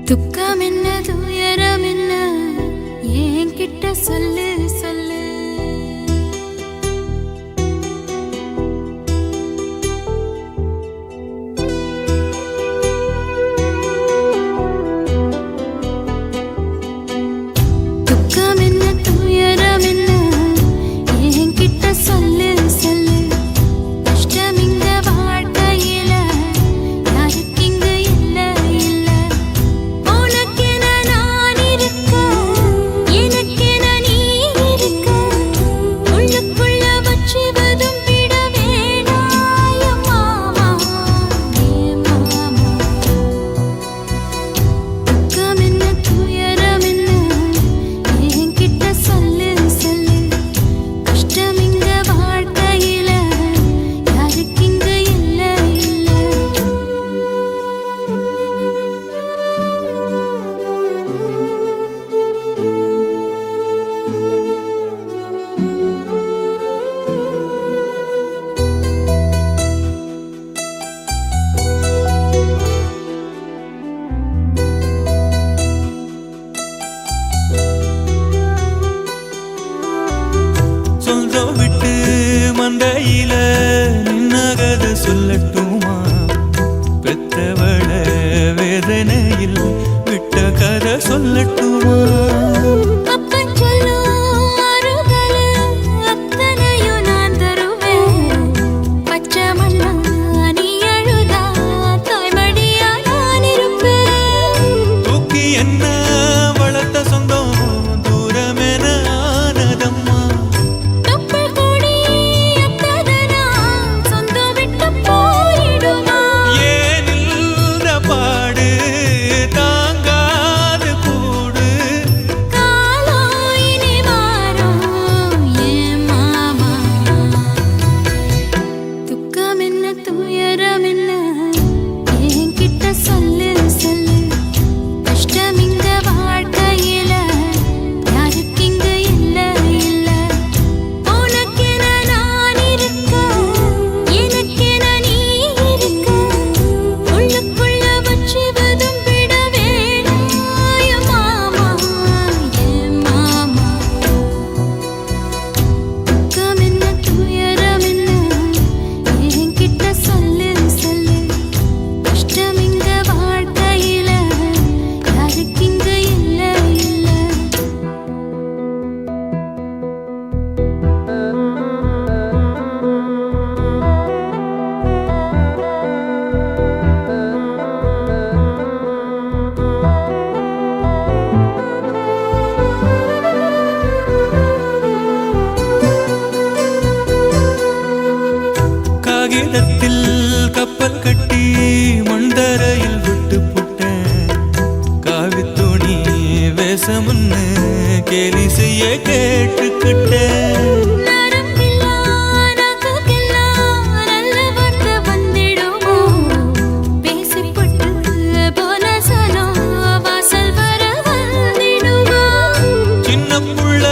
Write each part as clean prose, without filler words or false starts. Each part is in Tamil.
துக்கம் என்ன துயரம் என்ன என்கிட்ட சொல்லு சொல்லு. துக்கம் என்ன துயரம் என்ன என்கிட்ட சொல்லு சொல்லு. கஷ்டம் இங்க வாழ்க்கையில யாருக்கு இங்க இல்ல இல்ல. உனக்கென நான் இருக்க எனக்கென நீ இருக்க. உள்ளுக்குள்ள வச்சுவதும் விட வேணாய மாமா ஏ மாமா. துக்கம் என்ன துயரம் என்ன என்கிட்ட சொல்லு சொல்லு. கஷ்டம் இங்க வாழ்க்கையில யாருக்கு இங்க இல்ல இல்ல. சொந்தம் விட்டு மந்தையில நின்னகத சொல்லட்டுமா? பெத்தவள வேதனையில் விட்ட கதை சொல்லட்டுமா? அப்பன் சொல்லும் ஆறுதலு அத்தனையும் நான் தருவேன். பச்சை மண்ணா நீ அழுதா தாய்மடியா நான் இருப்பேன். தூக்கி என்ன வளர்த்த சொந்தம் தூரமென ஆனதம்மா. தொப்புள் கொடி அத்ததனா சொந்தம் விட்டு போயிடுமா? ஏனில்ற பாடு தாங்காது கூடு. காலம் இனி மாறும் ஏன் மாமா. துக்கம் என்ன துயரம் என்ன என்கிட்ட சொல்லு சொல்லு. கஷ்டம் இங்க வாழ்க்கையில யாருக்கு இங்க இல்ல இல்ல. உனக்கென நான் இருக்க எனக்கென நீ இருக்க. உள்ளுக்குள்ள வச்சுவதும் விட வேணாய மாமா ஏ மாமா. துக்கம் என்ன துயரம் என்ன என்கிட்ட சொல்லு சொல்லு. கஷ்டம் இங்க வாழ்க்கையில யாருக்கு இங்க இல்ல இல்ல. காகிதத்தில் கப்பல் கட்டி மண்டரையில் விட்டு புட்டேன். காவித்துணி வேஷமுன்னு கேலி செய்ய கேட்டுக்கிட்டேன். நரம்பில்லா நகைக்கெல்லாம் நல்ல வார்த்தை வந்திடுமோ? பேசிப்பட்டு போன சனம் வாசல் வர வந்திடுமோ? சின்ன புள்ள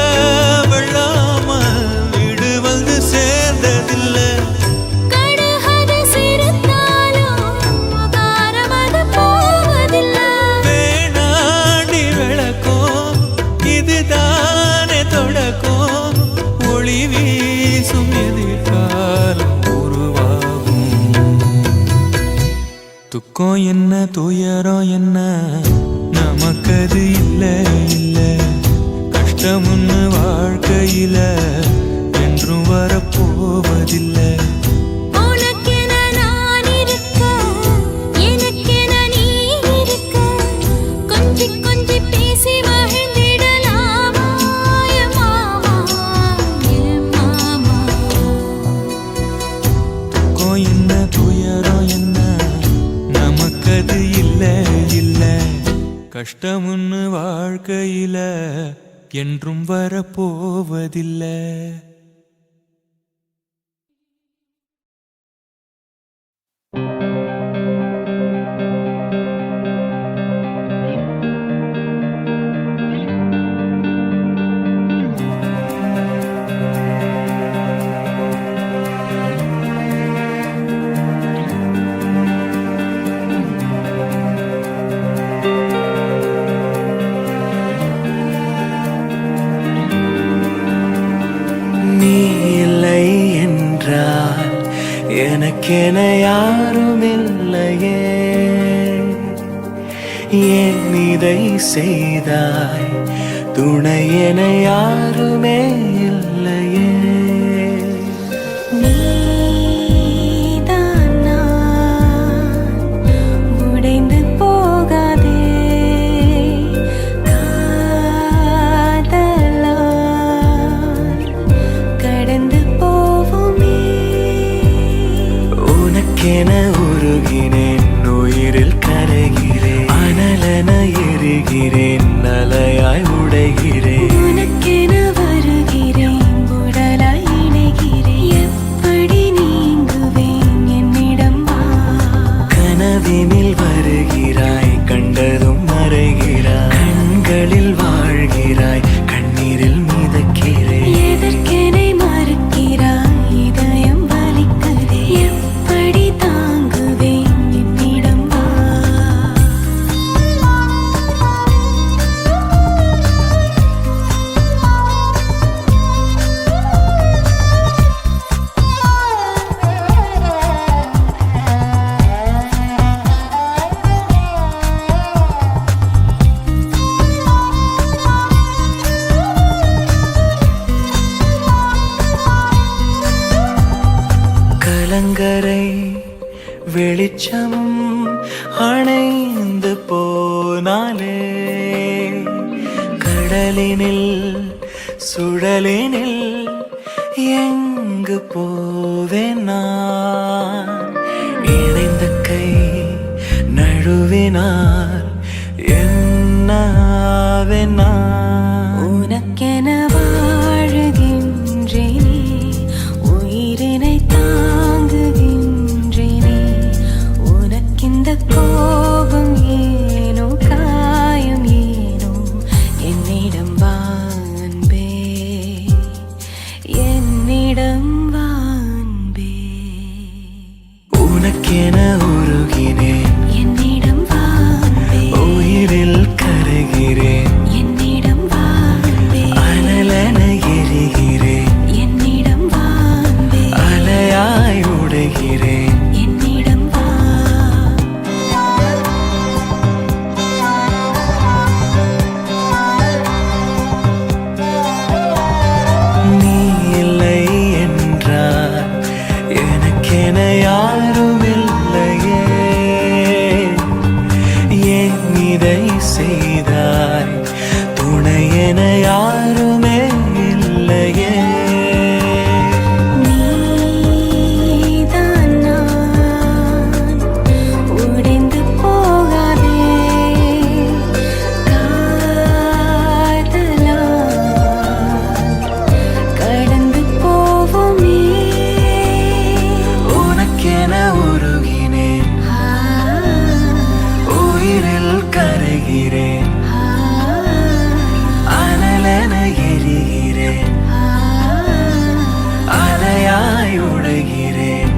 வெள்ளாம வீடு வந்து சேர்ந்ததில்ல. கடுகது சிரித்தாலும் காரமது போவதில்ல. வேணாண்டி விளக்கம் இதுதானே தொடக்கம். ஒளி வீசும் எதிர்காலம் உருவாகும். துக்கம் என்ன துயரம் என்ன நமக்கது இல்ல இல்ல. கஷ்டம்னு வாழ்க்கையில என்றும் வரப்போவதில்லை. உனக்கென நான் இருக்க எனக்கென நீ இருக்க. கொஞ்சி கொஞ்சி பேசி மகிழ்ந்திடலாமா ஏ மாமா ஏ மாமா. துக்கம் என்ன துயரம் என்ன நமக்கது இல்ல இல்ல. கஷ்டம்னு வாழ்க்கையில என்றும் வரப்போவதில்லை. உனக்கென யாருமில்லையே, ஏன் இதை செய்தாய்? துணை என யாருமே இல்லையே. நீதான் நான், உடைந்து போகாதே காதலால் கடந்து போவோமே. உனக்கென உருகினேன், உயிரில் கரைகிறேன், அனலென எரிகிறேன், அலையாய் உடைகிறேன். உனக்கென வருகிறேன், உடலாய் இணைகிறேன், எப்படி நீங்குவேன்? என்னிடம் வா. கனவினில் வருகிறாய், கண்டதும் மறைகிறாய், கண்களில் வாழ்கிறாய், கண்ணீரில் மிதக்கிறேன். எதற்கெனை மறுக்கிறாய்? இதயம் வலிக்குதே, எப்படி தாங்குவேன்? என்னிடம் வா. கலங்கரை வெளிச்சம் அணைந்து போனாலே, கடலினில் சுழலினில் எங்கு போவேன் நான்? இணைந்த கை நழுவினார் என்னாவேன் நான்? உனக்கென வாழுகின்றேனே, உயிரினை தாங்குகின்றேனே. உனக்கிந்த கோபம் ஏனோ, காயம் ஏனோ? என்னிடம் வா அன்பே, என்னிடம் வா அன்பே. உனக்கென உருகினேன், என்னிடம் வா அன்பே, உயிரில் கரைகிறேன், என்னிடம் வா அன்பே. அனலென எரிகிறேன், என்னிடம் வா அன்பே, அலையாய் உடைகிறேன். என்னிடம் வா. நீ இல்லை என்றால் எனக்கென யாருமில்லையே, ஏன் இதை செய்தாய்? துணை என யாருமே இல்லையே. நீதான் நான், உடைந்து போகாதே காதலால் கடந்து போவோமே. உனக்கென உருகினேன், உயிரில் கரைகிறேன், அனலென எரிகிறேன், அலையாய் உடைகிறேன்.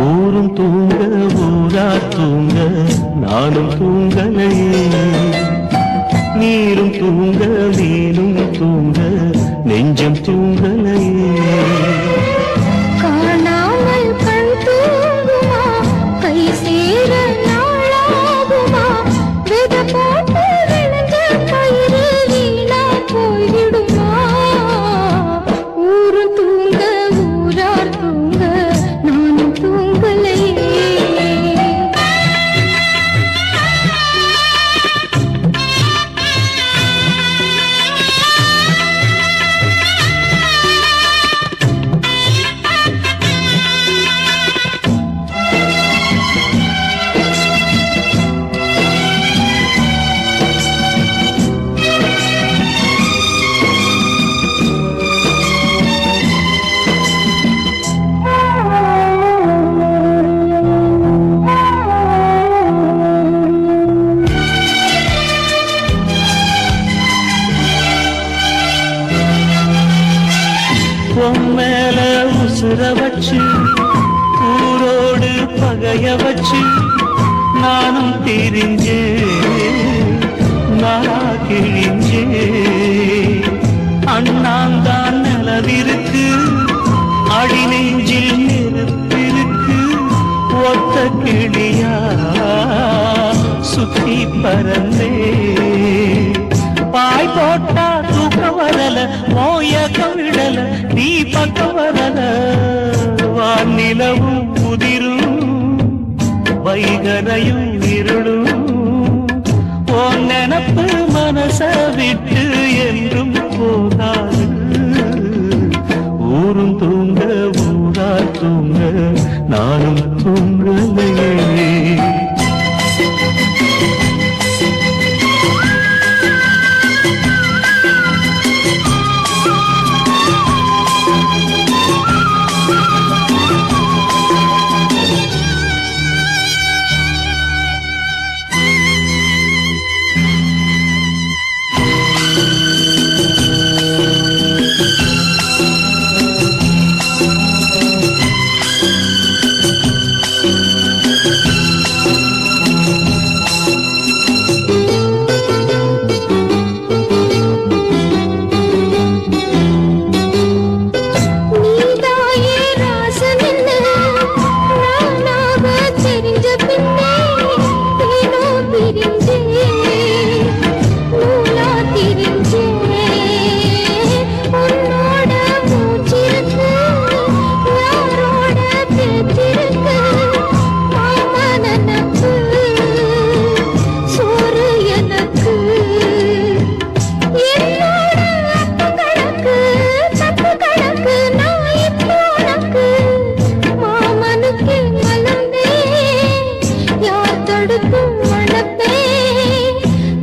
ஊரும் தூங்க ஊரா தூங்க நானும் தூங்கலையே, நீரும் தூங்க மீனும் தூங்க நெஞ்சம் தூங்கலையே. காணாமல் கண் தூங்குமா, கை சேர நாளாகுமா? வித போட்டு விளைஞ்ச பயிறு வீணா போய்விடுமா? ஊரு தூங்க ஊரார் தூங்க நானும் தூங்கலையே. வச்சு ஊரோடு பகைய வச்சு நானும் தெரிஞ்சே நாளா கிழிஞ்சே அண்ணாந்தான் நிலவிருக்கு அடி நெஞ்சில் நெருப்பிருக்கு ஒத்த கிளியா சுத்தி பறந்தே பாய் போட்டா தூக்கம் வரல மோயக்கம் விடல நீ பக்கம் வரல வானிலவும் புதிரும் வைகரையும் இருளும் உன் நினப்பு மனச விட்டு என்றும் போகாது ஊரும் தூங்க ஊரா தூங்க நானும் தூங்கலையே நீதாயே ராசனன்னு நானாக தெரிஞ்ச பின்னே ஏனோ பிரிஞ்சே நூலா திரிஞ்சே உன்னோட மூச்சிருக்கு யாரோட பேச்சிருக்கு மாமா நினப்பு சோறு எனக்கு என்னோட அப்பு கணக்கு தப்பு கணக்கு நான் இப்போ உனக்கு மாமனுக்கு மலர்ந்தே யார் தடுக்கும் மணப்பே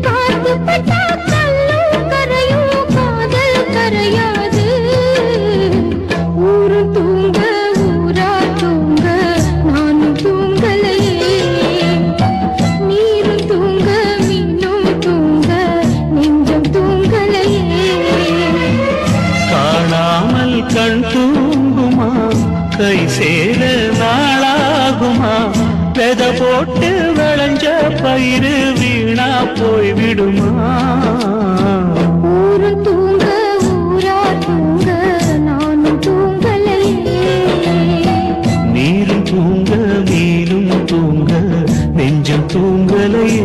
காத்து பட்டா கல்லும் கரையும் காதல் கரையாது ஊரு தூங்க ஊரா தூங்க நானும் தூங்கலையே நீரும் தூங்க மீனும் தூங்க நெஞ்சம் தூங்கலையே காணாமல் கண் தூங்குமா கை சேர நாளாகுமா வெத போட்டு விளைஞ்ச பயிறு வீணா போய்விடுமா ஊரு தூங்க ஊரா தூங்க நானும் தூங்கலையே நீரும் தூங்க நீரும் தூங்க நெஞ்சம் தூங்கலையே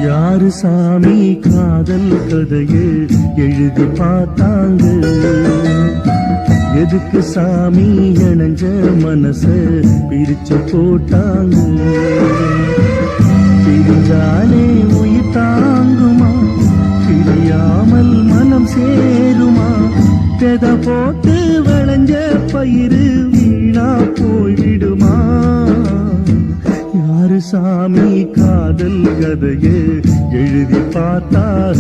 யாரு சாமி காதல் கதையை எழுதி பார்த்தாங்க? எதுக்கு சாமி இணைஞ்ச மனச பிரிச்சு போட்டாங்க? பிரிஞ்சாலே உயிர் தாங்குமா? பிரியாமல் மனம் சேருமா? தெத போட்டு விளைஞ்ச பயிறு வீணா போய்விடுமா? யாரு சாமி காதல் கதையை எழுதி பார்த்தார?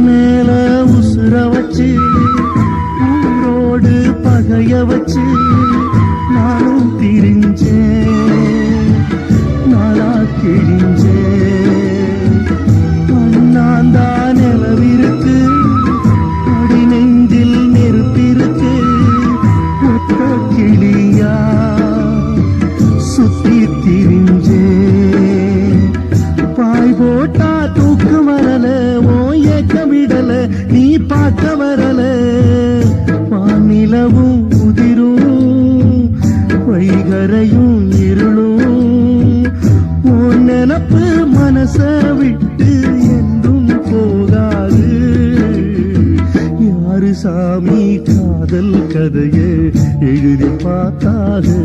மேல உசுர வச்சு ஊரோடு பகைய வச்சு நானும் திரிஞ்சேன், நாளா கிழிஞ்சேன். அண்ணாந்தா நிலவிருக்கு, அடி நெஞ்சில் நெருப்பிருக்கு. ஒத்த கிளியா சுத்தி திரிஞ்சேன். பாய் போட்டா தூக்கு வரல, ஓ ஏக்க விடல, நீ பார்க்க வரல. வானிலவும் உதிரும், வைகரையும் இருளும். உன் நினப்பு மனச விட்டு என்றும் போகாது. யாரு சாமி காதல் கதையை எழுதி பார்த்தாரு?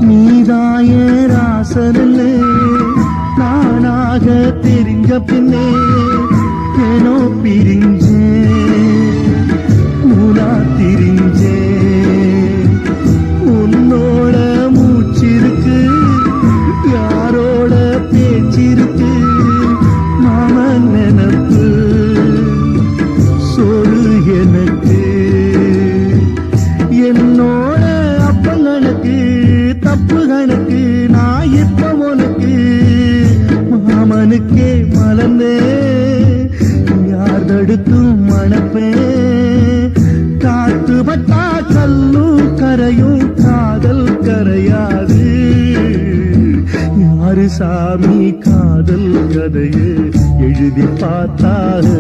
நீதாயே ராசனல்லே, நானாக தெரிஞ்ச பின்னே ஏனோ பிரிஞ்சேன், நூலா திரிஞ்சேன். உன்னோட மூச்சிருக்கு, யாரோட பேச்சிருக்கு. மாமன் நினப்பு சொல் எனக்கு, என்னோட அப்பங்களுக்கு தப்பு கணக்கு. நான் இப்ப உனக்கு மாமனுக்கே மலர்ந்தே, யார் தடுத்தும் மணப்பேன். காத்து பட்டா கல்லும் கரையும், காதல் கரையாது. யாரு சாமி காதல் கதையை எழுதி பார்த்தாரு?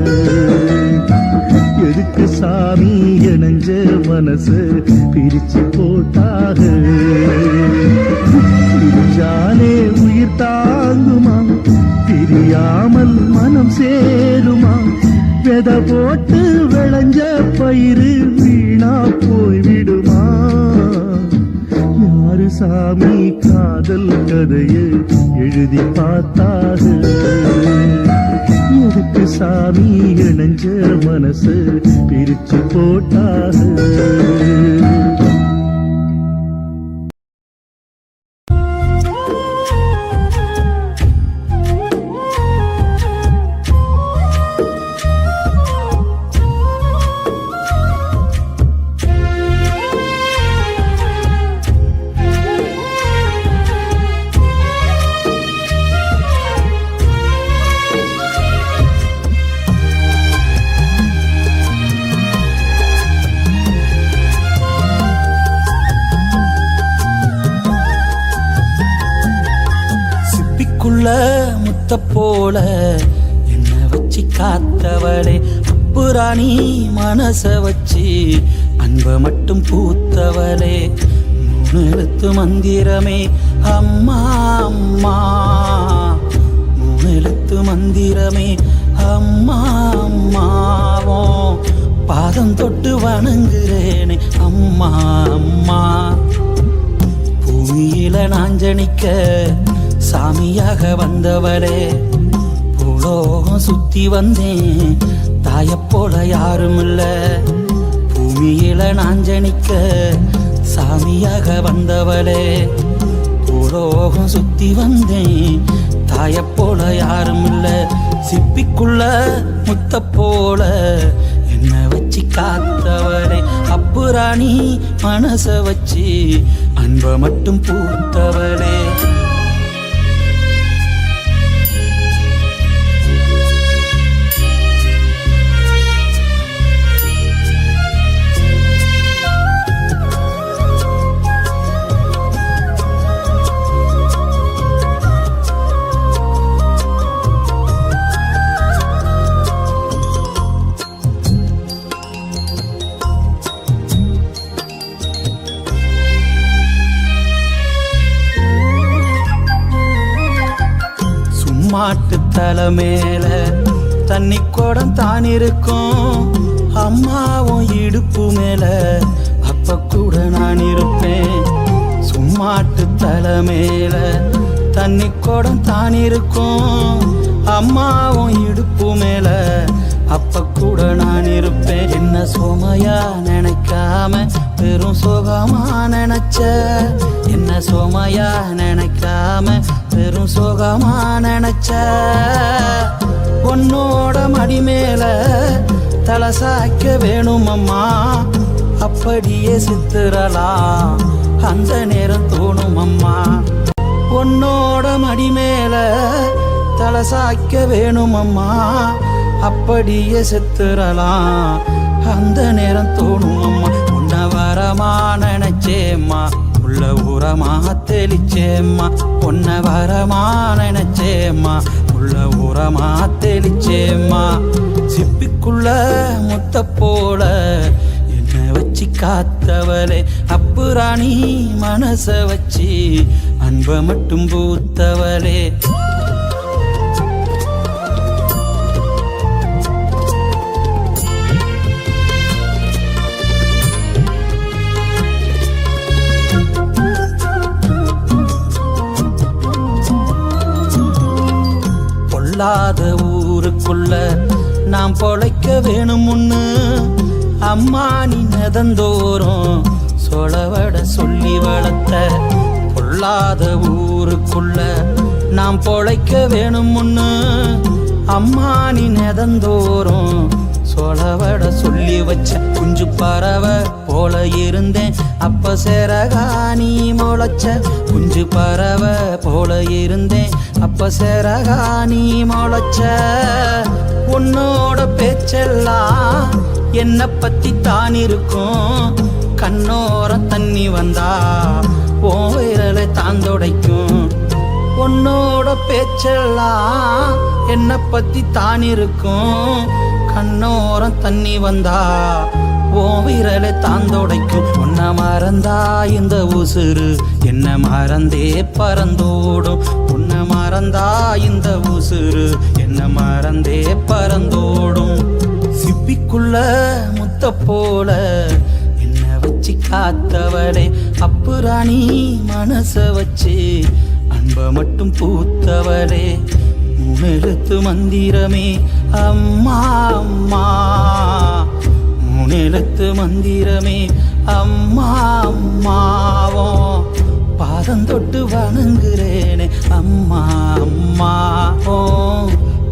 எதுக்கு சாமி இணைஞ்ச மனசு பிரிச்சு போட்டாக? பிரிஞ்சாலே உயிர் தாங்குமா? பிரியாமல் மனம் சேருமா? வெத போட்டு விளைஞ்ச பயிறு வீணா போய்விடுமா? யாரு சாமி காதல் கதையை எழுதி பார்த்தாரு? எதுக்கு சாமி இணைஞ்ச மனசு பிரிச்சு போட்டாரு? சிப்பிக்குள்ள முத்த போல என்ன வச்சு காத்தவளே அப்புராணி மனச வச்சு அன்ப மட்டும் பூத்தவளே 3 எழுத்து மந்திரமே அம்மா அம்மா 3 எழுத்து மந்திரமே அம்மா அம்மாவோ பாதம் தொட்டு வணங்குறேனே அம்மா அம்மா பூமியில நான் ஜனிக்க சாமியாக வந்தவளே பூலோகம் சுத்தி வந்தேன் தாயப்போல யாரும் இல்ல பூமியில நான் ஜனிக்க சாமியாக வந்தவளே பூலோகம் சுத்தி வந்தேன் தாயப்போல யாரும் இல்ல சிப்பிக்குள்ள முத்த போல என்ன வச்சு காத்தவளே அப்புராணி மனச வச்சு அன்ப மட்டும் பூத்தவளே மாட்டு தலை மேல தண்ணி குடம் தான் இருக்கும் அம்மாவும் இடுப்பு மேல அப்ப கூட நான் இருப்பேன் சும்மாட்டு தலை மேல தண்ணி குடம் தான் இருக்கும் அம்மாவும் இடுப்பு மேல அப்ப கூட நான் இருப்பேன் என்ன சோமையா நினைக்காம வெறும் சோகமா நினைச்ச என்ன சோமையா நினைக்காம வெறும் சோகமா நினைச்ச உன்னோட மடி மேல தலை சாய்க்க வேணும் அம்மா அப்படியே சித்திரலாம் அந்த நேரம் தோணும் அம்மா உன்னோட மடி மேல தலை சாய்க்க வேணும் அம்மா அப்படியே செத்துறலாம் அந்த நேரம் தோணும் அம்மா உன்னை வரமா நினைச்சேம்மா உள்ள உரமா தெளிச்சேம்மா உன்னை வரமா நினைச்சேம்மா உள்ள உரமா தெளிச்சேம்மா சிப்பிக்குள்ள முத்த போல என்ன வச்சு காத்தவளே அப்புராணி மனச வச்சு அன்ப மட்டும் பூத்தவளே பொல்லாத ஊருக்குள்ள நாம் பொழைக்க வேணும் முன்னு அம்மா நீ நதந்தோறும் சொலவட சொல்லி வளர்த்த பொல்லாத ஊருக்குள்ள நாம் பொழைக்க வேணும் முன்னு அம்மா நீ நதந்தோறும் சொலவட சொல்லி வச்ச குஞ்சு பறவை போல இருந்தேன் அப்ப சேரகா நீ முளைச்ச குஞ்சு பறவை போல இருந்தேன் அப்ப சேரகா நீ முளைச்ச உன்னோட பேச்செல்லாம் என்ன பத்தி தான் இருக்கும் கண்ணோர தண்ணி வந்தா ஓ விரலை தாந்தொடைக்கும் உன்னோட பேச்செல்லாம் என்ன பத்தி தான் இருக்கும் கண்ணோரம் தண்ணி வந்தா ஓ விரலை தாந்தொடைக்கும் உன்னை மறந்தா இந்த உசுறு என்ன மறந்தே பறந்தோடும் உன்னை மறந்தா இந்த உசுறு என்ன மறந்தே பறந்தோடும் சிப்பிக்குள்ள முத்த போல என்ன வச்சு காத்தவளே அப்புராணி மனச வச்சு அன்ப மட்டும் பூத்தவளே 3 எழுத்து மந்திரமே அம்மா அம்மா 3 எழுத்து மந்திரமே அம்மா அம்மாவோ பாதம் தொட்டு வணங்குறேனே அம்மா அம்மா ஓ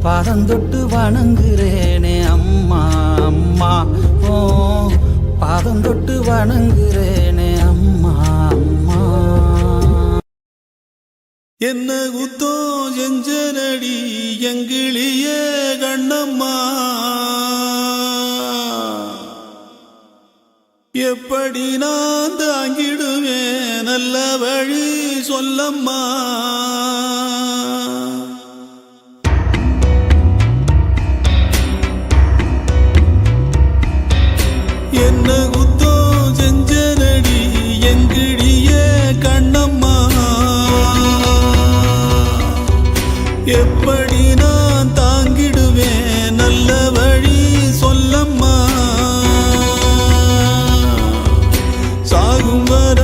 பாதம் தொட்டு வணங்குறேனே அம்மா அம்மா ஓ பாதம் தொட்டு வணங்குறேனே அம்மா அம்மா என்ன குத்தோ செஞ்சனடி எங்கிளிய கண்ணம்மா எப்படி நான் தாங்கிடுவேன் நல்ல வழி சொல்லம்மா எப்படி நான் தாங்கிடுவேன் நல்ல வழி சொல்லம்மா சாகும் வர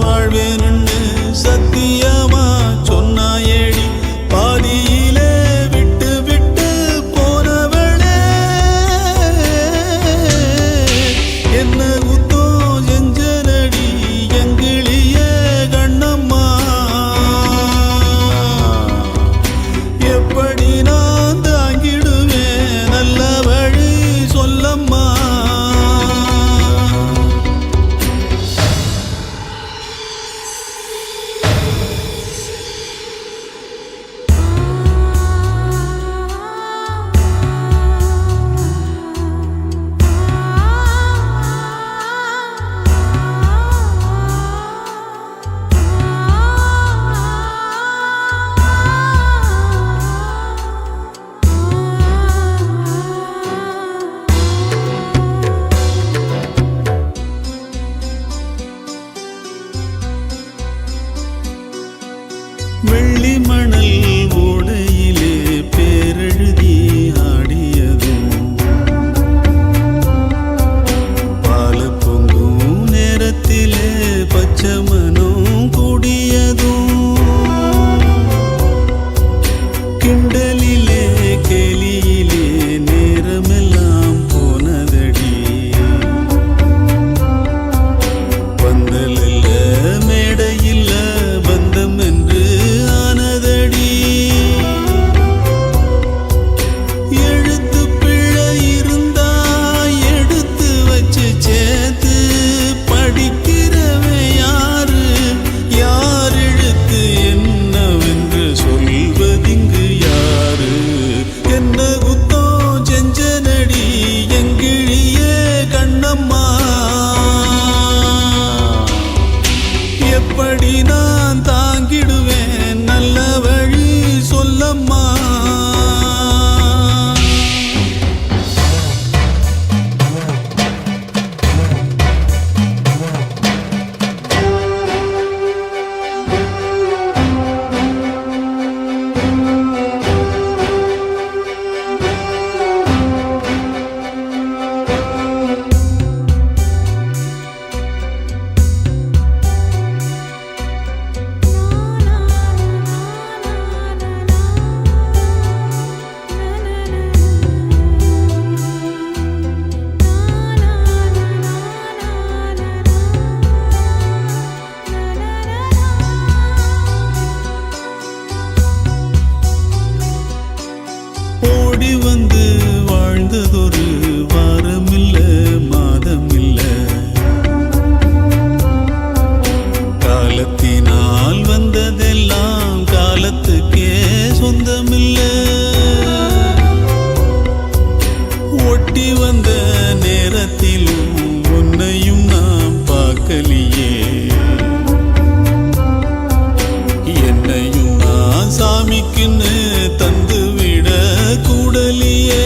வாழ்வேன்னு சத்தியமா சொன்னாயேடி பாதியிலே விட்டு விட்டு போனவளே என்ன குத்தோ செஞ்சனடி எங்கிளிய கண்ணம்மா எப்படி நான் தாங்கிடுவேன் நல்ல வழி சொல்லம்மா வெள்ளி மணல் ஓடையிலே பேரெழுதி ஆடியதும் பால பொங்கும் நேரத்திலே பச்சை மனம் கூடியதும் கிண்டலிலே கேலியிலே நேரமெல்லாம் போனதடி பந்தலில்ல மேடையில்ல பந்தம் என்று ஆனதடி எழுத்து பிழை இருந்தா எடுத்து வச்சு சேர்த்து படிக்கிறவன் யாரு யார் எழுத்து என்னவென்று சொல்வதிங்கு யாரு என்ன குத்தோ செஞ்சனடி எங்கிழியே கண்ணம்மா எப்படி நான் தாங்கிடுவேன் நல்ல வழி சொல்லம்மா ஓடி வந்து வாழ்ந்ததொரு வாரமில்ல மாதமில்ல காலத்தினால் வந்ததெல்லாம் காலத்துக்கே சொந்தமில்ல ஒட்டி வந்த நேரத்திலும் உன்னையும் நாம் பார்க்கலியே என்னையும் நான் சாமிக்குன்னு தந்து விட கூடலியே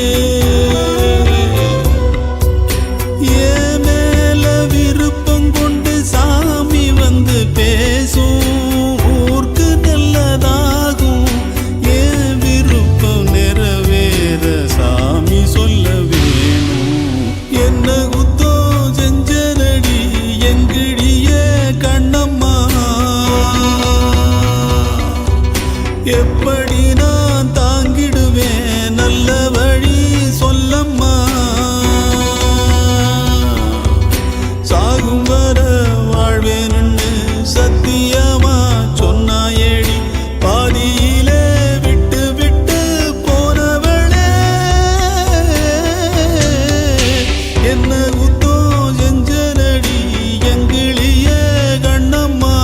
ஏ மேல விருப்பம் கொண்டு சாமி வந்து பேசும் ஊருக்கு நல்லதாகும் ஏன் விருப்பம் நிறைவேற சாமி சொல்ல வேணும் என்ன குத்தோ செஞ்சனடி எங்கிடியே கண்ணம்மா எப்படி நான் தாங்கிடுவேன் நல்ல வழி சொல்லம்மா சாகும் வர வாழ்வேன்னு சத்தியமா சொன்னாயேடி பாதியிலே விட்டு விட்டு போனவளே என்ன குத்தோ செஞ்சனடி எங்கிளிய கண்ணம்மா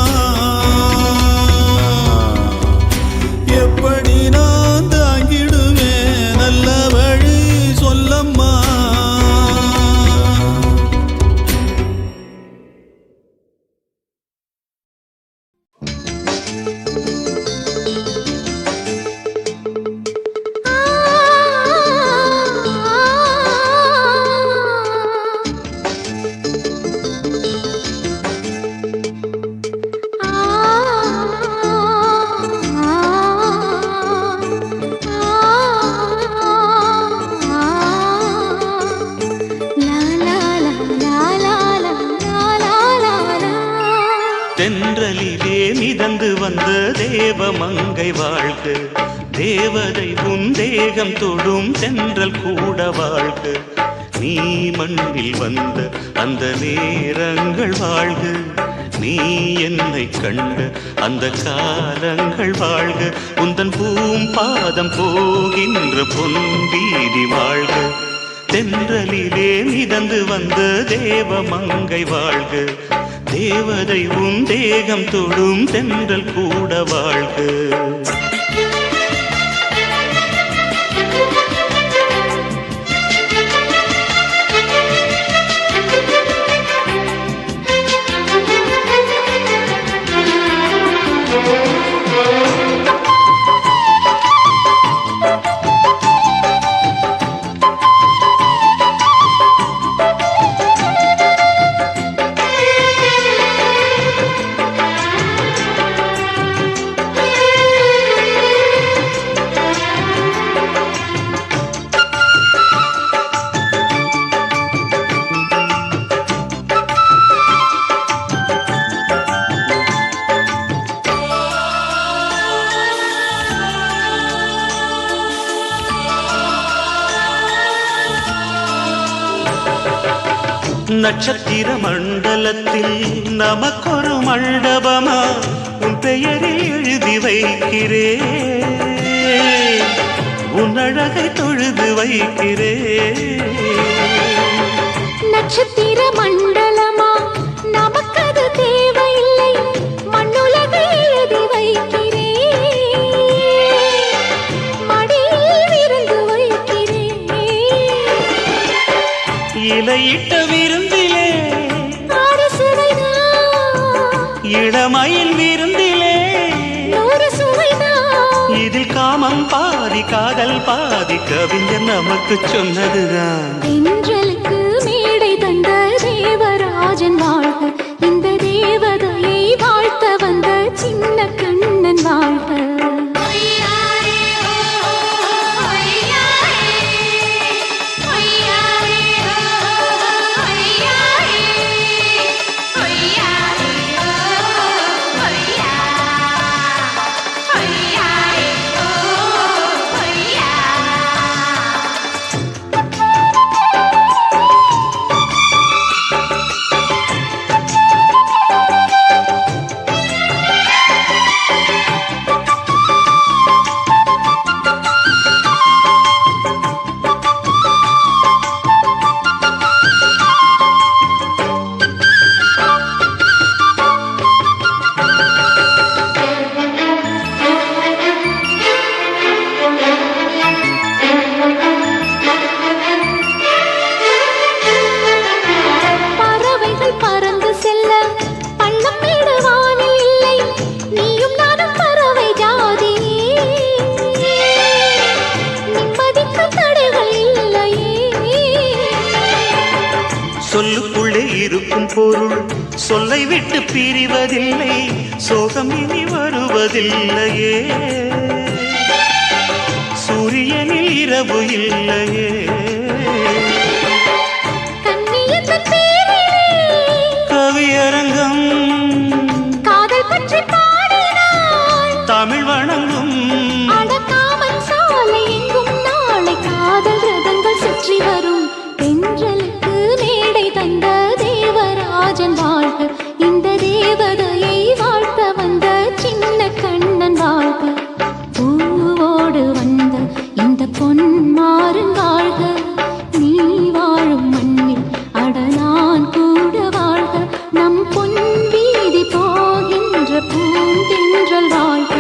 தென்றலிலே மிதந்து வந்த தேவமங்கை வாழ்க, தேவதை உன் தேகம் தொடும் தென்றல் கூட வாழ்க. நீ மண்ணில் வந்த அந்த நேரங்கள் வாழ்க, நீ என்னை கண்ட அந்த காலங்கள் வாழ்க. உந்தன் பூம்பாதம் போகின்ற பொன்வீதி வாழ்க. தென்றலிலே மிதந்து வந்த தேவமங்கை வாழ்க, தேவதை உன் தேகம் தொடும் தென்றல் கூட வாழ்க. நட்சத்திர மண்டலத்தில் நமக்கொரு மண்டபமா உன் பெயரில் எழுதி வைக்கிறேன், உன் அழகை தொழுது வைக்கிறேன். நட்சத்திர மண்டலமா நமக்கது தேவையில்லை, மண்ணுலகை எழுதி வைக்கிறேன், மடியில் விருந்து வைக்கிறேன். இலையிட்ட விருந்திலே இளமயில் விருந்திலே நூறு சுவைதான். இதில் காமம் பாதி காதல் பாதி கவிஞர் நமக்கு சொன்னதுதான். தென்றலுக்கு மேடை தந்த தேவராஜன் வாழ்க, இந்த தேவதையை வாழ்த்த வந்த சின்ன கண்ணன் வாழ்க. சொல்லுக்குள்ளே இருக்கும் பொருள் சொல்லை விட்டு பிரிவதில்லை, சோகம் இனி வருவதில்லையே. சூரியனில் இரவு இல்லையே. கவியரங்கம் காதல் பற்றி பாடினாள், தமிழ் வணங்கும் அடக்காமல் சாலை எங்கும் நாளை காதல் ரதங்கள் சுற்றி வரும். தென்றலுக்கு மேடை தந்த தேவராஜன் வாழ்க, இந்த தேவதையை வாழ்த்த வந்த சின்ன கண்ணன் வாழ்க. பூவோடு வந்த இந்த பொன்மாறன் வாழ்க, நீ வாழும் மண்ணில் அட நான் கூட வாழ்க. நம் பொன் வீதி போகின்ற பூந்தென்றல் வாழ்க.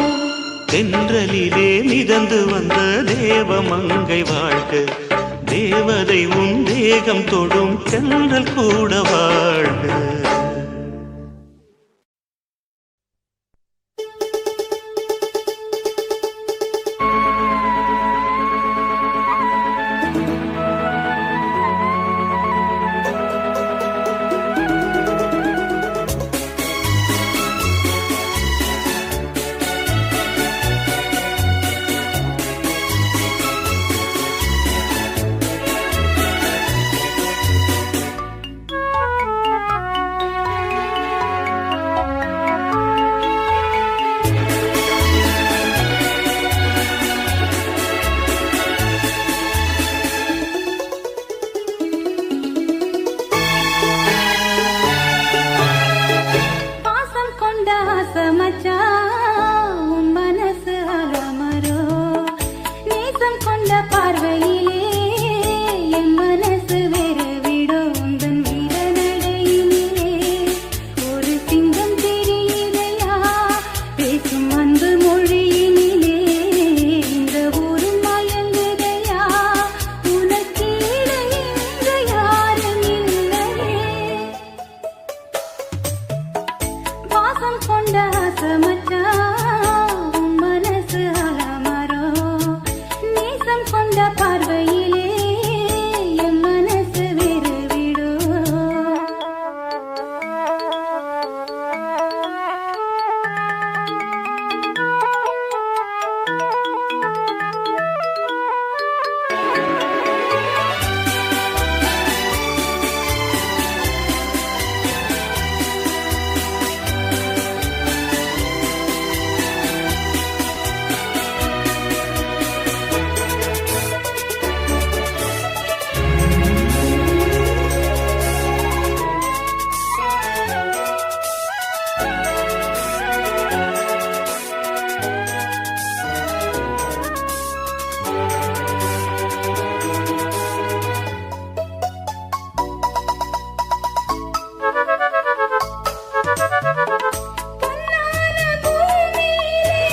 தென்றலிலே மிதந்து வந்த தேவமங்கை வாழ்க, தேவதை உன் தேகம் தொடும் தென்றல் கூட வாழ்க. ஆசை மச்சான் உன் மனசு அலமரோ நேசம் கொண்ட பார்வையிலே என் மனசு வேற விடோ உந்தன் வீர நடையிலே ஒரு சிங்கம் தெரியுதையா பேசும் அன்பு மொழியினிலே இந்த ஊரு மயங்குதையா உனக்கீட இன்று யாரும் இல்லையே பாசம் கொண்ட ஆசை மச்சான் உன் மனசு அலமரோ நேசம் கொண்ட பார்வையிலே என் மனசு வேறு விடோ கண்ணான பூமியிலே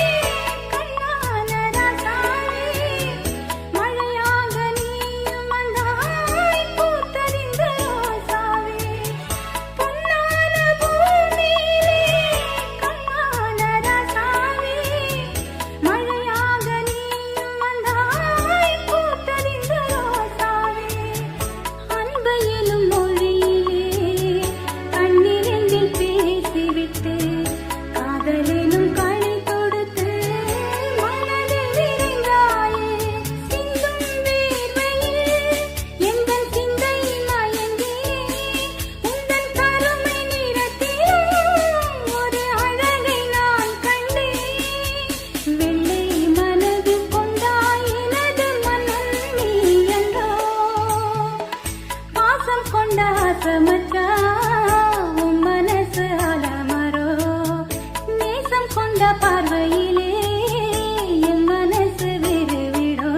கண்ணான ராசாவே மழையாக நீயும் வந்தாய் பூத்தறிந்த ரோசாவே பொன்னான பூமியிலே கண்ணான ராசாவே மழையாக நீயும் வந்தாய் பூத்தறிந்த ரோசாவே அன்பு எனும் மொழியிலே கண்ணிரண்டில் பேசிவிட்டு காதலினும் கனி கொடுத்து மனதில் விரைந்தாயே சிந்தும் வேர்வையில் எந்தன் சிந்தை மயங்கி உந்தன் கருமை நிறத்திலும் ஒரு அழகை நான் கண்டேன் வெள்ளை மனது கொண்டாய் எனது மனம் நீ என்றோ பாசம் கொண்ட ஆசை மச்சான் உன் மனசு அலமரோ நேசம் கொண்ட பார்வையிலே என் மனசு வேறு விடோ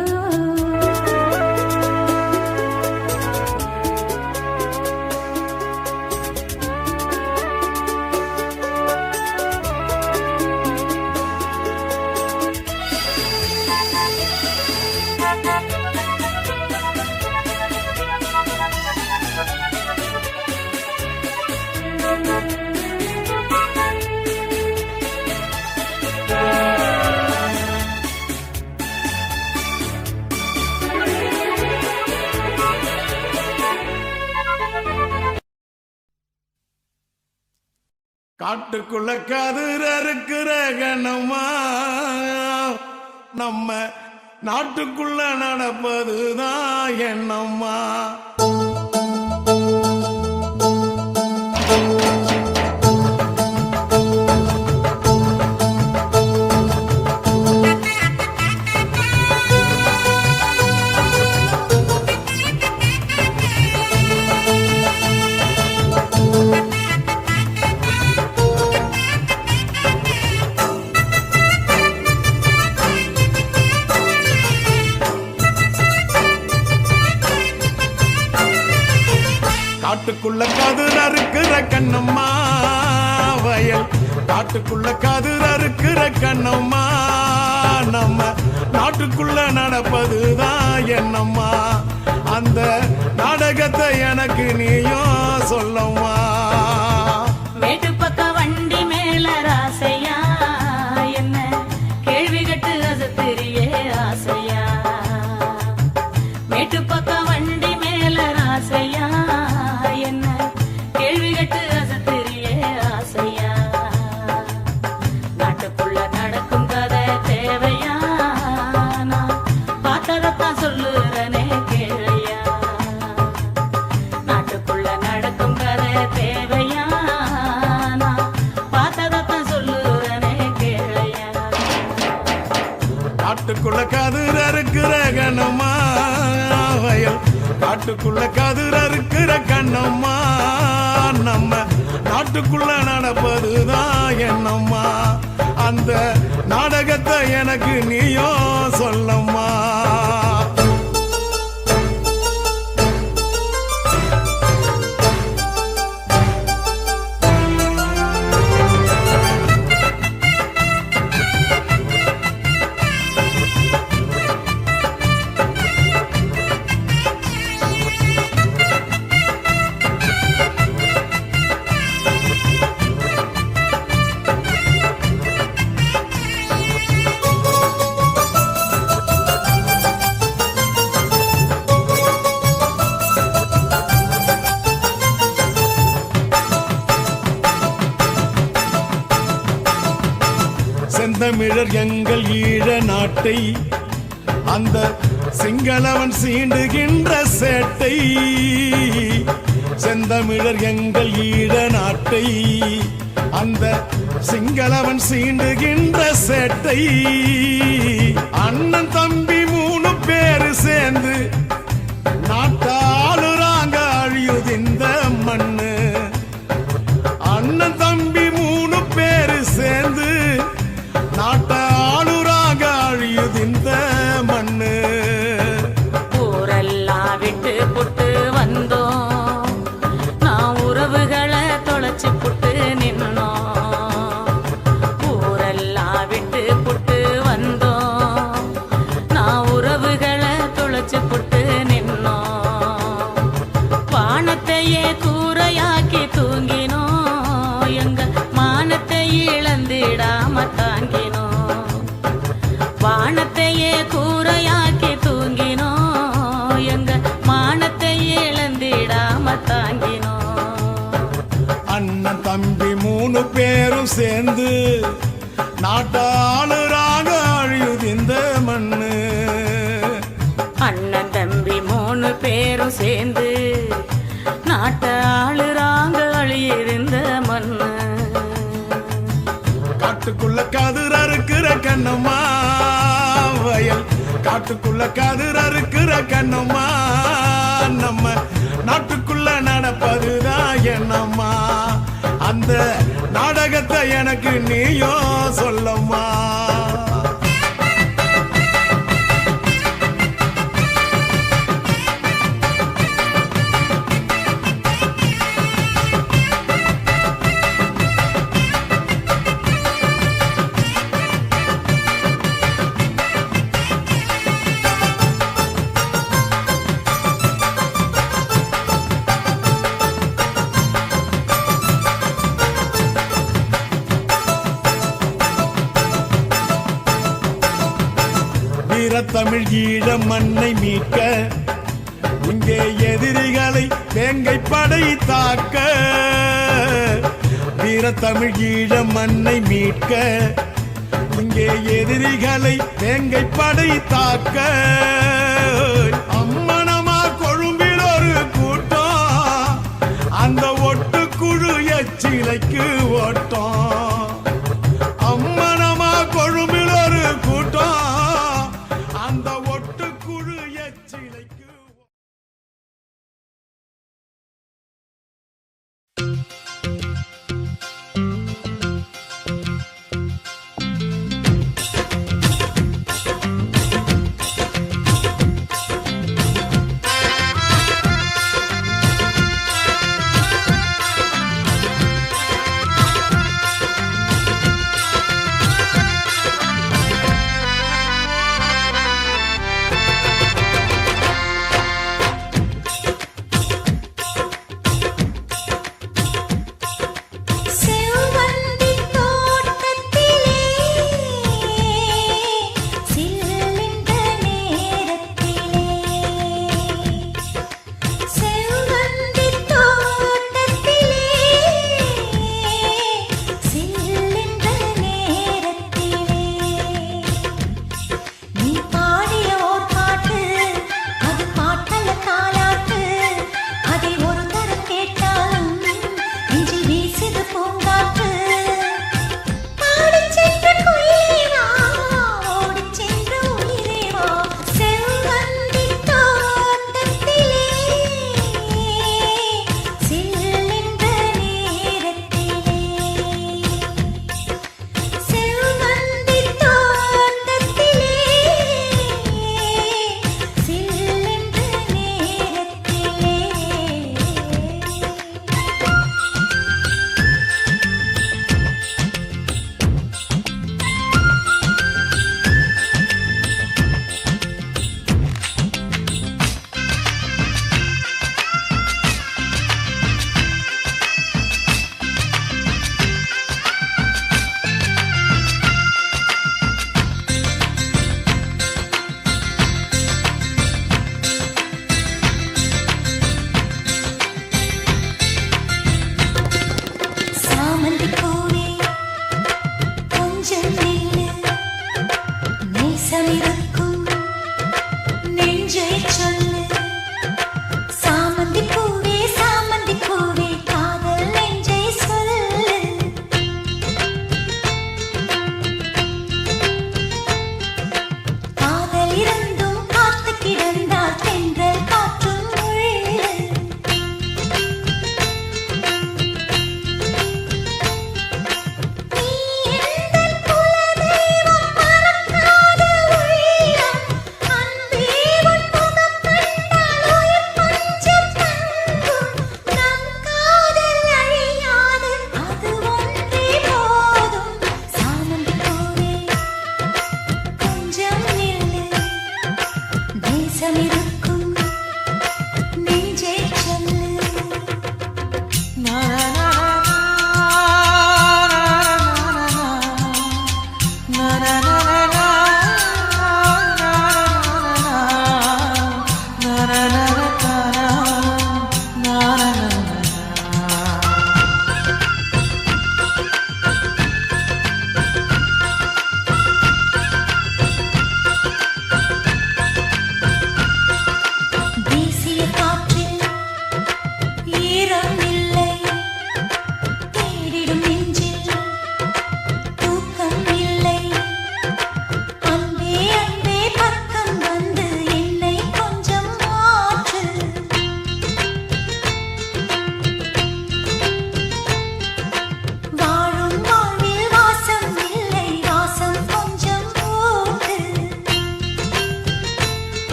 காட்டுக்குள்ள கதிர் அறுக்கிற கணமா நம்ம நாட்டுக்குள்ள நடப்பதுதான் என்னம்மா காட்டுக்குள்ள கதிர் அறுக்கிற கண்ணம்மா வயல் காட்டுக்குள்ள கதிர் அறுக்கிற கண்ணம்மா நம்ம நாட்டுக்குள்ள நடப்பதுதான் என்னம்மா அந்த நாடகத்தை எனக்கு நீயும் சொல்லம்மா மேட்டு பக்க வண்டி மேல ராசையா என்ன கேள்வி கட்டு அசத்திரியே ஆசையா மேட்டு பக்க வண்டி மேல ராசையா என்ன கேள்வி கட்டு அசத்திரியே ஆசையா நாட்டுக்குள்ள நடக்கும் கதை தேவையா நான் பார்த்ததைத்தான் சொல்லுறனே கேளையா நாட்டுக்குள்ள நடக்கும் கதை தேவையா நான் பார்த்ததைத்தான் சொல்லுறனே கேளையா காட்டுக்குள்ள கதிர் அறுக்கிற கண்ணம்மா வயல் காட்டுக்குள்ள கதிர் அறுக்கிற கண்ணம்மா நம்ம நாட்டு காட்டுக்குள்ள நடப்பதுதான் என்னம்மா அந்த நாடகத்தை எனக்கு நீயோ சொல்லம்மா செந்தமிழர் எங்கள் ஈழ நாட்டை அந்த சிங்களவன் சீண்டுகின்ற சேட்டை செந்தமிழர் எங்கள் ஈழ நாட்டை அந்த சிங்களவன் சீண்டுகின்ற சேட்டை அண்ணன் தம்பி 3 பேரு சேர்ந்து நாட்டாளுறாங்க அழியுது இந்த மண்ணு அண்ணன் தம்பி 3 பேரு சேர்ந்து நாட்டாளுறாக அழியுது இந்த மண்ணு ஊரெல்லாம் விட்டு புட்டு வந்தோம் நான் உறவுகளை தொலைச்சு புட்டு நின்னோம் ஊரெல்லாம் விட்டு புட்டு வந்தோம் நான் உறவுகளை தொலைச்சு புட்டு நின்னோம் வானத்தையே கூரையாக்கி தூங்கினோம் எங்க மானத்தை இழந்திடாம தாங்கினோம் வானத்தையே கூரையாக்கி தூங்கினோம் எங்க மானத்தை இழந்திடாம தாங்கினோம் அண்ணன் தம்பி 3 பேரும் சேர்ந்து நாட்டாளுறாக அழியுது இந்த மண்ணு அண்ணன் தம்பி 3 பேரும் சேர்ந்து நாட்டாளுறாங்க அழியிருந்த மண்ணு காட்டுக்குள்ள கதிர் அறுக்கிற கண்ணம்மா வயல் காட்டுக்குள்ள கதிர் அறுக்கிற கண்ணம்மா நம்ம நாட்டுக்குள்ள நடப்பதுதான் என்னம்மா அந்த நாடகத்தை எனக்கு நீயோ சொல்லம்மா தமிழ் ஈழ மண்ணை மீட்க இங்கே எதிரிகளை வேங்கை படை தாக்க வீர தமிழ் ஈழ மண்ணை மீட்க இங்கே எதிரிகளை வேங்கை படை தாக்க அம்மனமா கொழும்பில் ஒரு கூட்டம் அந்த ஒட்டுக்குழு எச்சிலைக்கு ஓட்டம் அம்மனமா கொழும்பில் ஒரு கூட்டம் அந்த ஒட்டுக்குழு எச்சிலைக்கு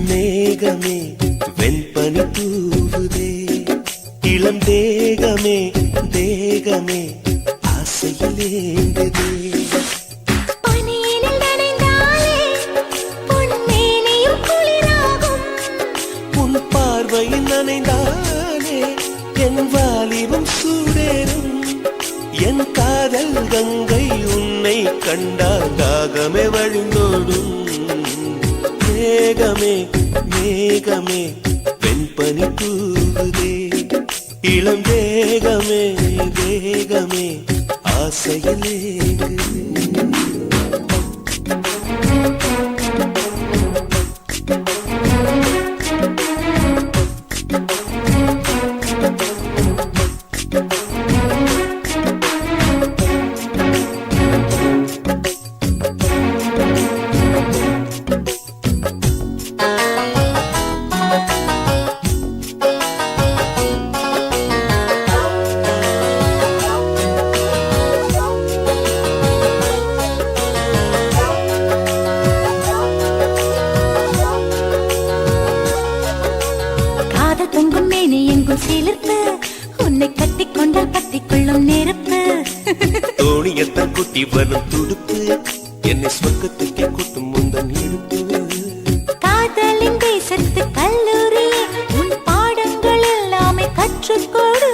மேகமே வெண்பனி தூவுதே இளம் தேகமே தேகமே ஆசையில் ஏங்குதே உன் பார்வையில் நனைந்தாலே என் வாலிபம் சூடேறும் என் காதல் கங்கை உன்னை கண்டால் தாகமே வழிந்தோடும் மேகமே மேகமே வெண்பனி தூவுதே இளம் தேகமே தேகமே ஆசையில் ஏங்குதே தோணியத்தான் குட்டி வரும் துடுப்பு என்னை சொர்க்கத்துக்கே கூட்டும் முந்தன் இடுப்பு காதலின் தேசத்து கல்லூரி உன் பாடங்கள் எல்லாமே கற்றுக்கொடு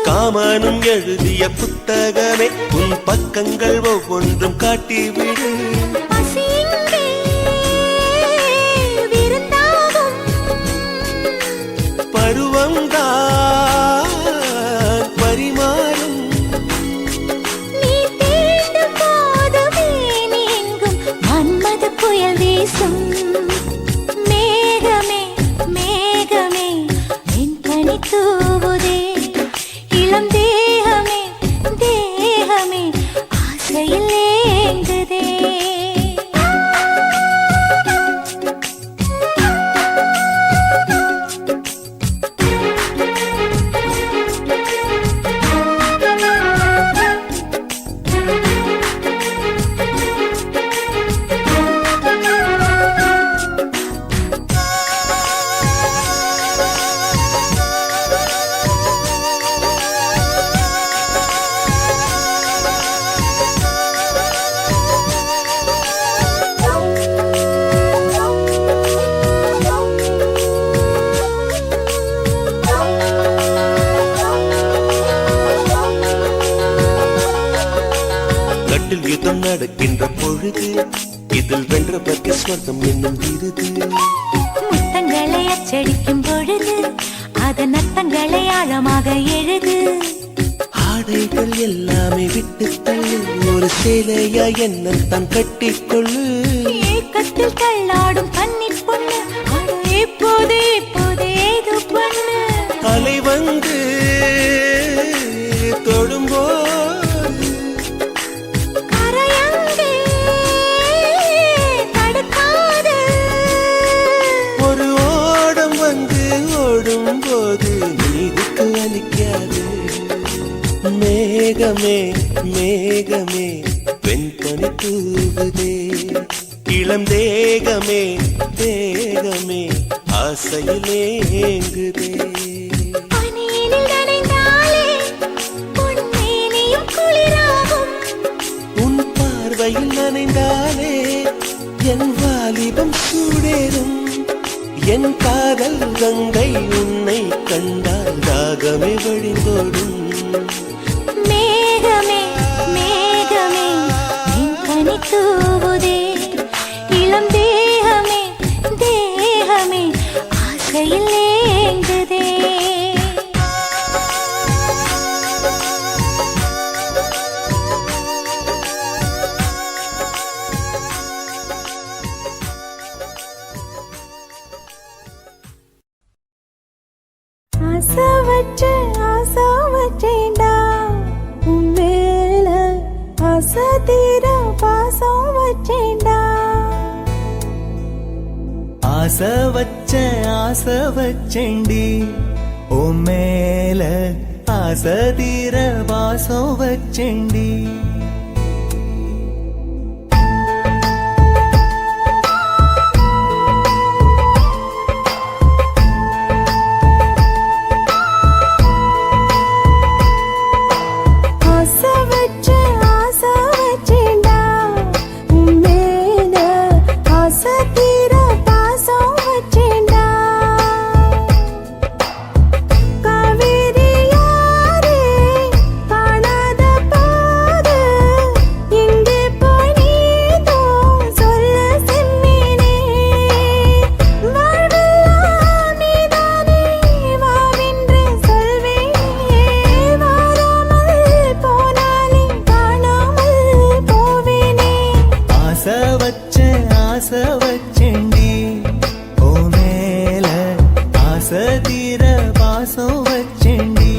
காமனும் எழுதிய புத்தகமே உன் பக்கங்கள் ஒவ்வொன்றும் காட்டிவிடு பருவம்தான் பரிமாறும் புயல் வீசும் மேகமே மேகமே என் பனி தூவுதே இளம் தேகமே தேகமே ஆசையில் ஏங்குதே யுத்தம் நடக்கின்ற பொழுது இதில் வென்ற பற்றி சொர்க்கம் என்னும் விருது முத்தங்களை அச்சடிக்கும் பொழுது அதன் அர்த்தங்களை ஆழமாக எழுது ஆடைகள் எல்லாமே விட்டு தள்ளு ஒரு சேலையா என்ன தான் கட்டிக்கொள்ளு ஏக்கத்தில் தள்ளாடும் கண்ணிற் பொண்ணு அட இப்போது ஏது பண்ணு அலை வந்து தொடும்போது கரையங்கே தடுக்காது ஒரு ஓடம் வந்து ஓடும் போது நீதிக்கு அளிக்காது மேகமே மேகமே வெண்பனி தூவுதே இளம் தேகமே தேகமே ஆசையிலே ஏங்குதே பனியினில் நனைந்தாலே பொன்மேனியும் குளிராகும் உன் பார்வையில் நனைந்தாலே என் வாலிபம் சூடேறும் என் காதல் கங்கை உன்னை கண்டால் தாகமே வழிந்தோடும் மேகமே மேகமே என் கனி தூவுதே இளம் தேகமே தேகமே ஆசையில் ஏங்குதே ஆசை வச்சேண்டா உன் மேல ஆசை தீர பாசம் வச்சேண்டா ஆசை வச்சேண்டி ஓ மேல ஆசை தீர பாசம் வச்சேண்டி ஆசை வச்சேண்டா உன் மேல ஆசை தீர பாசம் வச்சேண்டா காவேரி யாரே காணாத பாடு எங்கே போய் நீதோ சொல்ல செம்மீனே வாழ்வெல்லாம் நீதானே வாவென்று சொல்வேனே வாராமல் போனாலே காணாமல் போவேனே ஆசை வச்சேண்டி ஓ மேல ஆசை தீர பாசம் வச்சேண்டி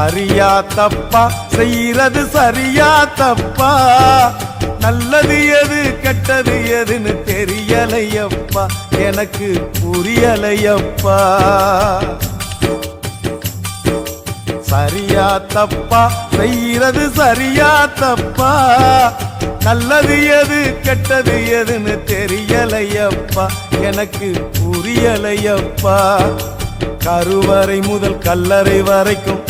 சரியா தப்பா செய்யறது சரியா தப்பா நல்லது எது கெட்டது எதுன்னு தெரியலையப்பா எனக்கு புரியலையப்பா சரியா தப்பா செய்யறது சரியா தப்பா நல்லது எது கெட்டது எதுன்னு தெரியலையப்பா எனக்கு புரியலையப்பா கருவறை முதல் கல்லறை வரைக்கும்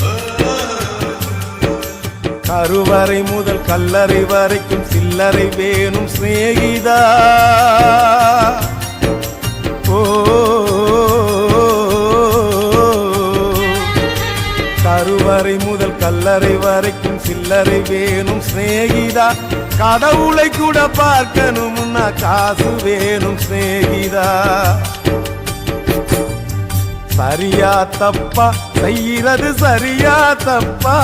கருவறை முதல் கல்லறை வரைக்கும் சில்லறை வேணும் சிநேகிதா ஓ கருவறை முதல் கல்லறை வரைக்கும் சில்லறை வேணும் சிநேகிதா கடவுளை கூட பார்க்கணும்னா காசு வேணும் சிநேகிதா சரியா தப்பா செய்யறது சரியா தப்பா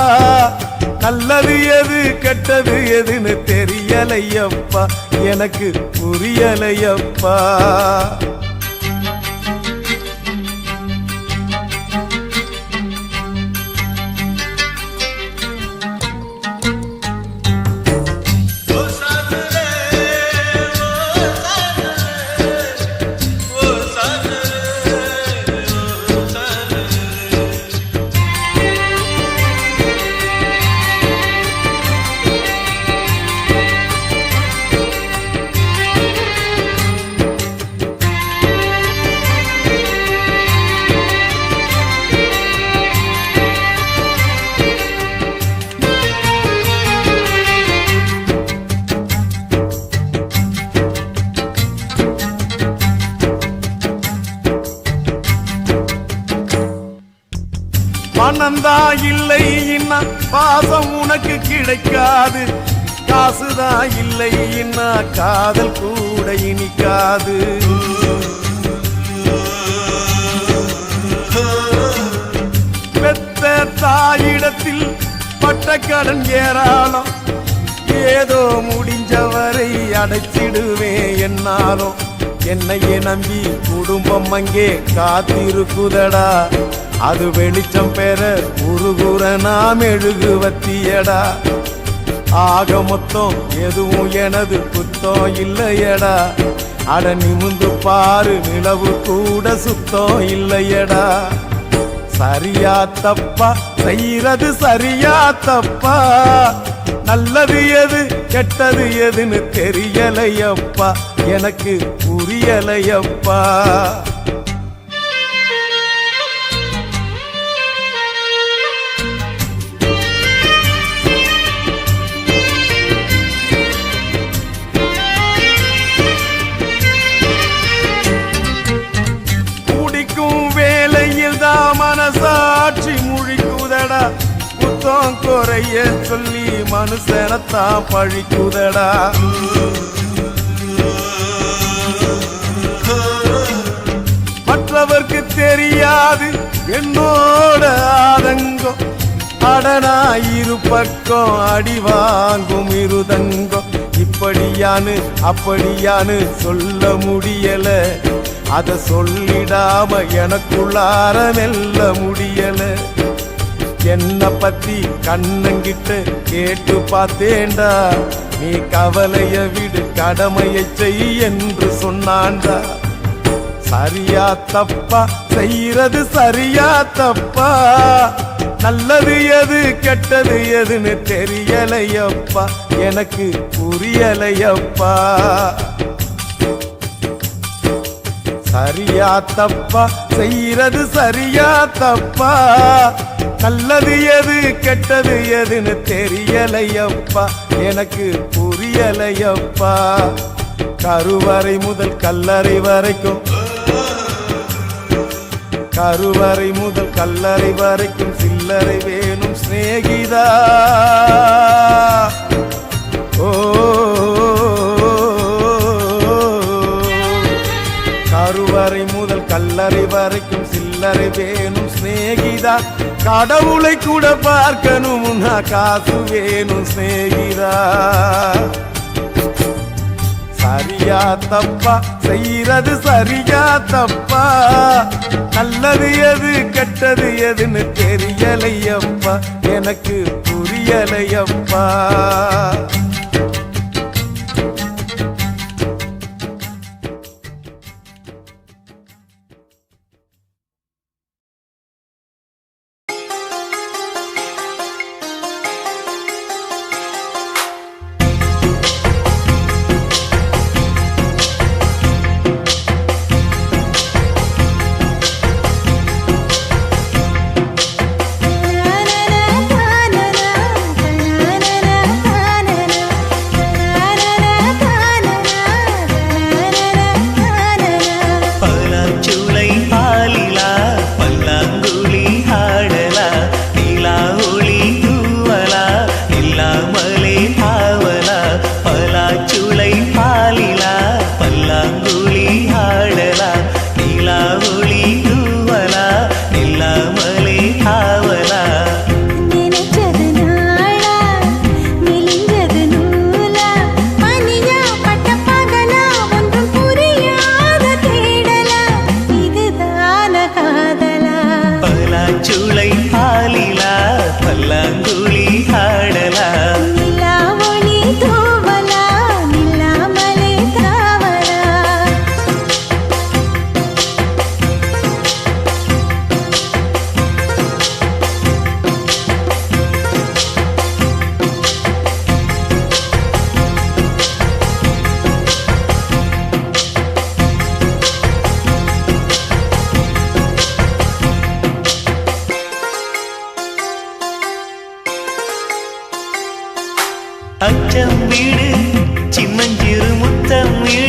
நல்லது எது கெட்டது எதுன்னு தெரியலையப்பா எனக்கு புரியலையப்பா பணந்தா இல்லை இன்னா பாசம் உனக்கு கிடைக்காது காசுதா இல்லை இன்னா காதல் கூட இனிக்காது பெத்த தாயிடத்தில் பட்ட கடன் ஏராளம் ஏதோ முடிஞ்சவரை அடைச்சிடுவேன் என்னாலும் என்னையே நம்பி குடும்பம் அங்கே காத்திருக்குதடா அது வெளிச்சம் பெற உருகுற நாம் எழுகுவத்தியடா ஆக மொத்தம் எதுவும் எனது குத்தம் இல்லையடா அட நிமிந்து பாரு நிலவு கூட சுத்தம் இல்லையடா சரியா தப்பா செய்யறது சரியா தப்பா நல்லது எது கெட்டது எதுன்னு தெரியலையப்பா எனக்கு புரியலையப்பா மனசாட்சி முழிக்குதடா குத்தம் குறைய சொல்லி மனுஷனத்தான் பழிக்குதடா மற்றவர்க்கு தெரியாது என்னோட ஆதங்கம் அடனாயிரு பக்கம் அடி வாங்கும் இருதங்கம் இப்படியானு அப்படியானு சொல்ல முடியல அத சொல்லிடாம எனக்குள்ளார மெல்ல முடியல என்ன பத்தி கண்ணங்கிட்ட கேட்டு பார்த்தேன்டா நீ கவலைய விடு கடமையை செய் என்று சொன்னான்டா சரியா தப்பா செய்யறது சரியா தப்பா நல்லது எது கெட்டது எதுன்னு தெரியலையப்பா எனக்கு புரியலையப்பா சரியா தப்பா செய்யறது சரியா தப்பா நல்லது எது கெட்டது எதுன்னு தெரியலையப்பா எனக்கு புரியலையப்பா கருவறை முதல் கல்லறை வரைக்கும் கருவறை முதல் கல்லறை வரைக்கும் சில்லறை வேணும் சிநேகிதா ஓ கருவறை முதல் கல்லறை வரைக்கும் சில்லறை வேணும் சிநேகிதா கடவுளை கூட பார்க்கணும்னா காசு வேணும் சிநேகிதா சரியா தப்பா செய்யறது சரியா தப்பா நல்லது எது கெட்டது எதுன்னு தெரியலையப்பா எனக்கு புரியலையப்பா. பலாச்சுளை பாலிலா பல்லாங்குழி ஆடலா நிலா ஒளி தூவலா இல்லாமலே ஆவலா. பலாச்சுளை பாலிலா பல்லாங்குழி ஆடலா நிலா ஒளி தூவலா இல்லாமலே ஆவலா. நினைச்சது நாளா மெலிஞ்சது நூலா பனியா பட்ட பகலா ஒன்றும் புரியாத தேடலா இதுதான காதலா. பலாச்சுளை பாலிலா பல்லாங்குழி ஆடலா நிலா ஒளி தூவலா நில்லாமலே தாவலா. அச்சம் வீடு சின்னஞ்சிறு முத்தம் வீடு